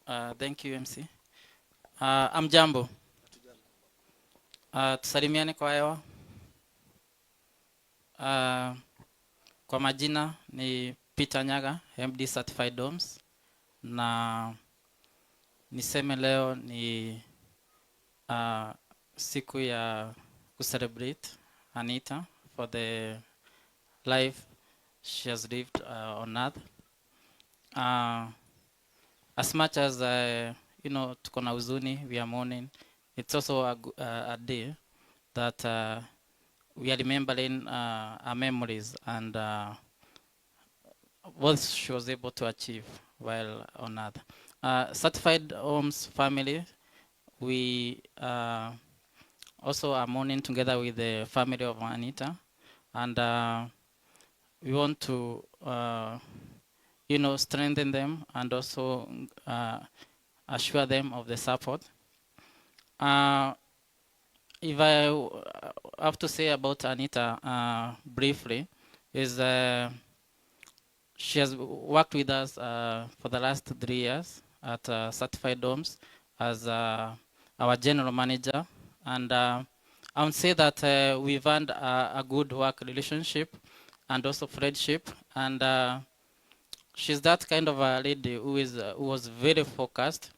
Thank you MC. Amjambo. Tusalimiane kwa hewa. Kwa majina ni Peter Nyaga, MD Certified Homes, na niseme leo ni siku ya kucelebrate Anita for the life she has lived on earth. As much as tuko na huzuni, we are mourning, it's also a day that we are remembering our memories and what she was able to achieve while on earth. Certified Homes family, we also are mourning together with the family of Anita, and we want to strengthen them and also assure them of the support. If I have to say about Anita briefly, is she has worked with us for the last 3 years at Certified Homes as our general manager, and I would say that we've had a good work relationship and also friendship, and she's that kind of a lady who was very focused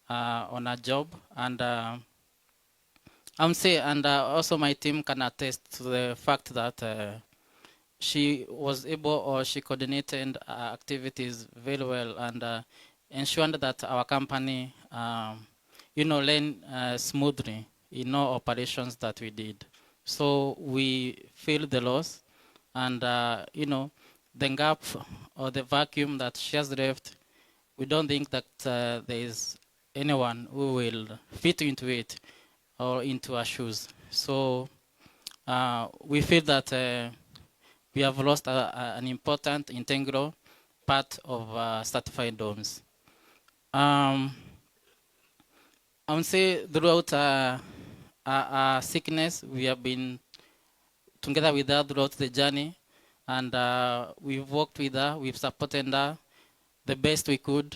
on her job, and I would say, and also my team can attest to the fact that she was able, or she coordinated activities very well, and ensured that our company, ran smoothly in all operations that we did. So we feel the loss, and the gap or the vacuum that she has left. We don't think that there is anyone who will fit into it or into our shoes. So we feel that we have lost an important integral part of Certified Homes. I would say throughout our sickness, we have been together with her throughout the journey, and we've worked with her, we've supported her the best we could.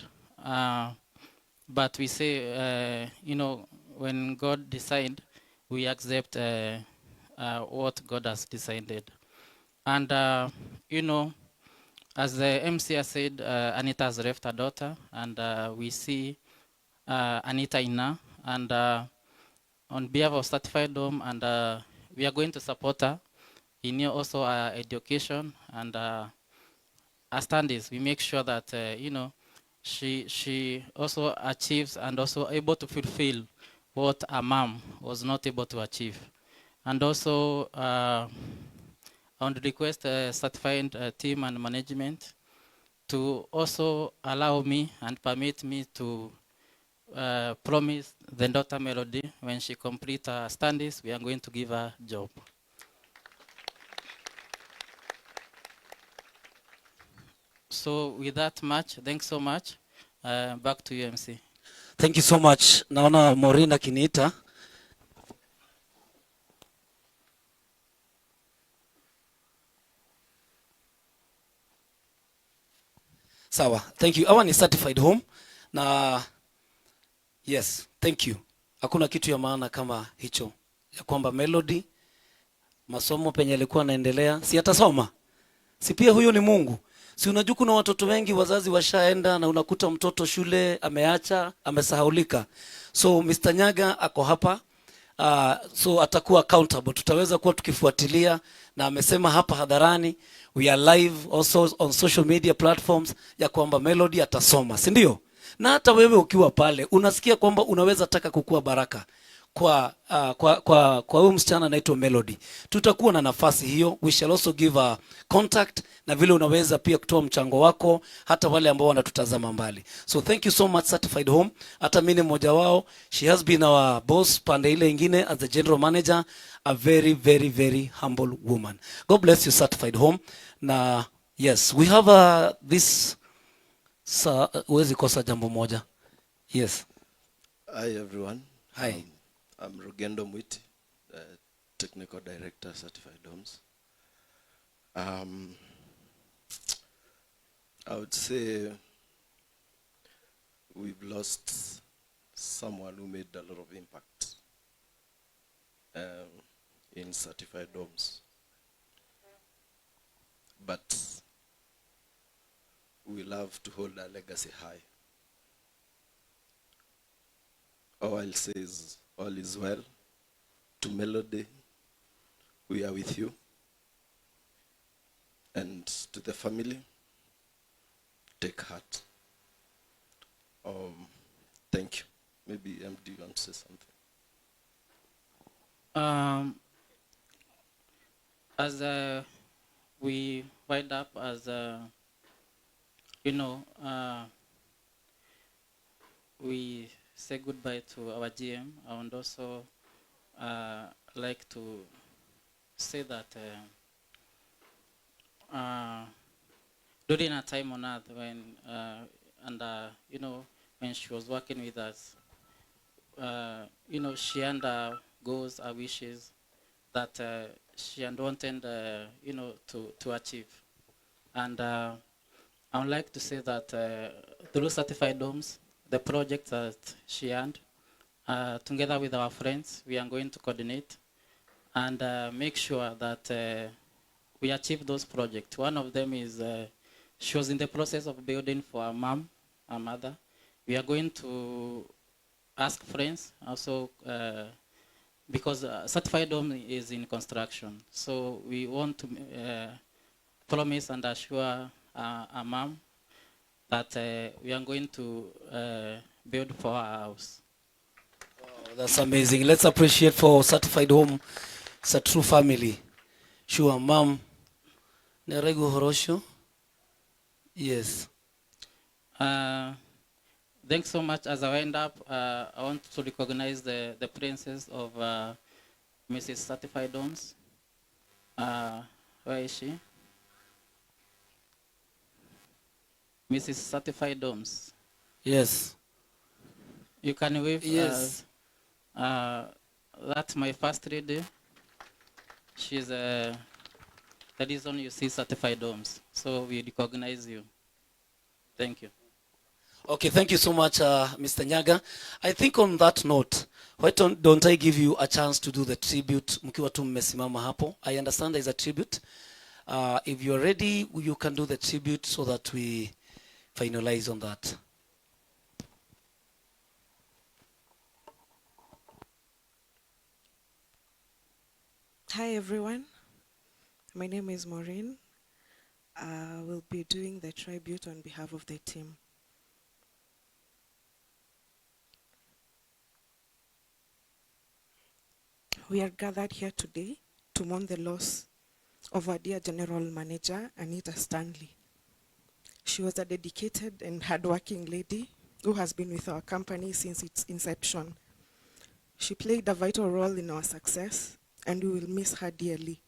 But we say, when God decides, we accept what God has decided. And, as the MC has said, Anita has left her daughter, and we see Anita in her. And on behalf of Certified Home, and we are going to support her in also education and her studies. We make sure that, she also achieves and also able to fulfill what her mom was not able to achieve. And also, I want to request a certified team and management to also allow me and permit me to promise the daughter Melody, when she completes her studies, we are going to give her a job. So with that much, thanks so much. Back to you, MC. Thank you so much. Naona Maureen akiniita. Sawa. Thank you. Hawa ni Certified Home na yes, thank you. Hakuna kitu ya maana kama hicho, ya kwamba Melody masomo penye alikuwa anaendelea, si atasoma? Si pia huyo ni Mungu? Si unajua kuna watoto wengi wazazi washaenda na unakuta mtoto shule ameacha, amesahaulika. So Mr. Nyaga ako hapa. So atakuwa accountable, tutaweza kuwa tukifuatilia, na amesema hapa hadharani, we are live also on social media platforms, ya kwamba Melody atasoma, si ndio? Na hata wewe ukiwa pale unasikia kwamba unaweza taka kukua baraka kwa huyu msichana anaitwa Melody, tutakuwa na nafasi hiyo. We shall also give a contact, na vile unaweza pia kutoa mchango wako, hata wale ambao wanatutazama mbali. So thank you so much Certified Home. Hata mimi mmoja wao. She has been our boss pande ile ingine as the general manager, a very very very humble woman. God bless you Certified Home. Na yes, we have this uwezi kosa jambo moja. Yes. Hi everyone. Hi. I'm Rugendo Mwiti, Technical Director, Certified Homes. I would say we've lost someone who made a lot of impact in certified homes. But we love to hold our legacy high. All I'll say is all is well. To Melody, we are with you. And to the family, take heart. Thank you. Maybe MD, you want to say something? As we wind up, as we say goodbye to our GM, I would also like to say that during her time on earth, when when she was working with us, she undergoes her wishes that she had wanted, to achieve. And I would like to say that through certified homes, the project that she earned, together with our friends, we are going to coordinate and make sure that we achieve those projects. One of them is she was in the process of building for her mom, her mother. We are going to ask friends also, because certified home is in construction. So we want to promise and assure our mom that we are going to build for our house. Wow, that's amazing. Let's appreciate for certified home. It's a true family. Sure, mom. Neregu Horosho. Yes. Thanks so much. As I wind up, I want to recognize the princess of Mrs. Certified Homes. Where is she? Mrs. Certified Homes. Yes. You can wave. Yes. That's my first lady. She's the reason you see Certified Homes. So we recognize you. Thank you. Okay, thank you so much, Mr. Nyaga. I think on that note, why don't I give you a chance to do the tribute? Mkiwa tu mmesimama hapo. I understand there's a tribute. If you're ready, you can do the tribute so that we finalize on that. Hi everyone, my name is Maureen. I will be doing the tribute on behalf of the team. We are gathered here today to mourn the loss of our dear General Manager, Anita Stanley. She was a dedicated and hardworking lady who has been with our company since its inception. She played a vital role in our success, and we will miss her dearly.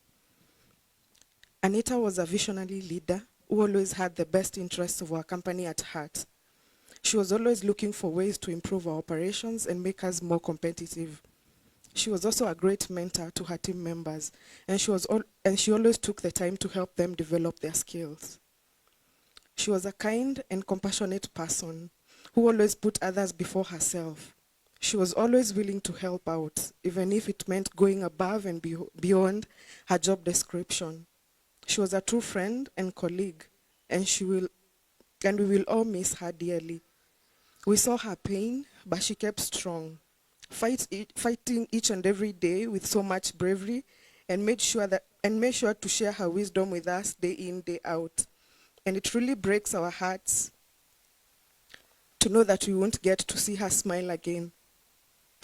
Anita was a visionary leader who always had the best interests of our company at heart. She was always looking for ways to improve our operations and make us more competitive. She was also a great mentor to her team members, and she always took the time to help them develop their skills. She was a kind and compassionate person who always put others before herself. She was always willing to help out, even if it meant going above and beyond her job description. She was a true friend and colleague, and we will all miss her dearly. We saw her pain, but she kept strong, fighting each and every day with so much bravery, and made sure to share her wisdom with us day in, day out. And it really breaks our hearts to know that we won't get to see her smile again.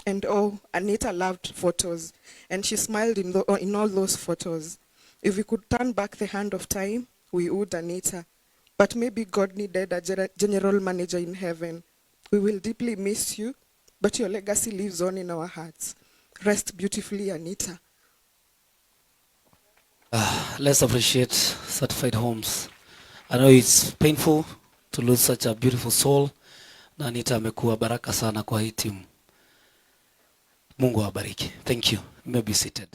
And oh, Anita loved photos, and she smiled in all those photos. If we could turn back the hand of time, we would, Anita. But maybe God needed a general manager in heaven. We will deeply miss you, but your legacy lives on in our hearts. Rest beautifully, Anita. Let's appreciate certified homes. I know it's painful to lose such a beautiful soul. Na Anita amekuwa baraka sana kwa hii timu. Mungu awabariki. Thank you. You may be seated.